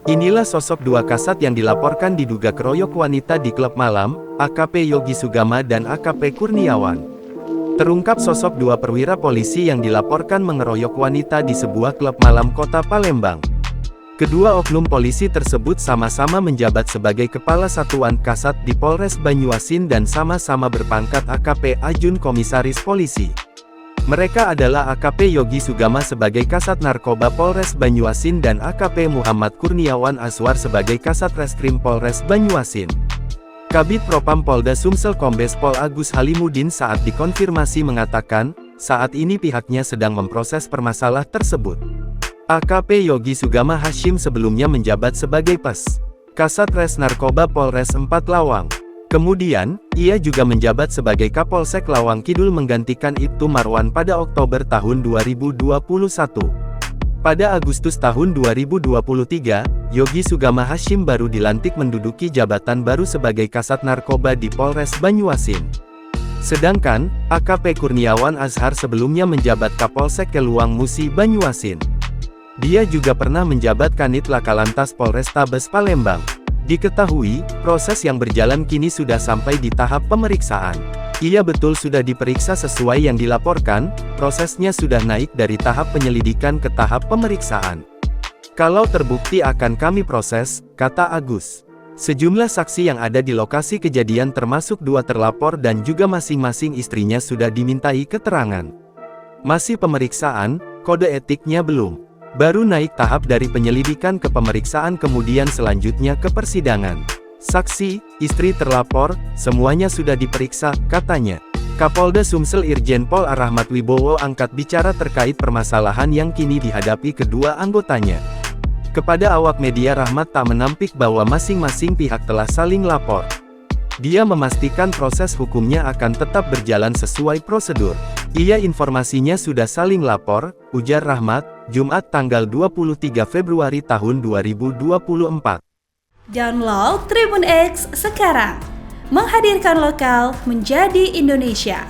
Inilah sosok dua kasat yang dilaporkan diduga keroyok wanita di klub malam, AKP Yogi Sugama dan AKP Kurniawan. Terungkap sosok dua perwira polisi yang dilaporkan mengeroyok wanita di sebuah klub malam kota Palembang. Kedua oknum polisi tersebut sama-sama menjabat sebagai Kepala Satuan Kasat di Polres Banyuasin dan sama-sama berpangkat AKP Ajun Komisaris Polisi. Mereka adalah AKP Yogi Sugama sebagai Kasat Narkoba Polres Banyuasin dan AKP Muhammad Kurniawan Azwar sebagai Kasat Reskrim Polres Banyuasin. Kabid Propam Polda Sumsel Kombes Pol Agus Halimudin saat dikonfirmasi mengatakan, saat ini pihaknya sedang memproses permasalahan tersebut. AKP Yogi Sugama Hashim sebelumnya menjabat sebagai PES, Kasat Res Narkoba Polres 4 Lawang. Kemudian, ia juga menjabat sebagai Kapolsek Lawang Kidul menggantikan Ibtu Marwan pada Oktober tahun 2021. Pada Agustus tahun 2023, Yogi Sugama Hashim baru dilantik menduduki jabatan baru sebagai Kasat Narkoba di Polres Banyuasin. Sedangkan, AKP Kurniawan Azhar sebelumnya menjabat Kapolsek Keluang Musi Banyuasin. Dia juga pernah menjabat Kanit Lakalantas Polrestabes Palembang. Diketahui, proses yang berjalan kini sudah sampai di tahap pemeriksaan. Ia betul sudah diperiksa sesuai yang dilaporkan, prosesnya sudah naik dari tahap penyelidikan ke tahap pemeriksaan. Kalau terbukti akan kami proses, kata Agus. Sejumlah saksi yang ada di lokasi kejadian termasuk dua terlapor dan juga masing-masing istrinya sudah dimintai keterangan. Masih pemeriksaan, kode etiknya belum. Baru naik tahap dari penyelidikan ke pemeriksaan kemudian selanjutnya ke persidangan. Saksi, istri terlapor, semuanya sudah diperiksa, katanya. Kapolda Sumsel Irjen Pol Rahmat Wibowo angkat bicara terkait permasalahan yang kini dihadapi kedua anggotanya. Kepada awak media Rahmat tak menampik bahwa masing-masing pihak telah saling lapor. Dia memastikan proses hukumnya akan tetap berjalan sesuai prosedur. Iya informasinya sudah saling lapor, ujar Rahmat, Jumat tanggal 23 Februari tahun 2024. Download Tribun X sekarang, menghadirkan lokal menjadi Indonesia.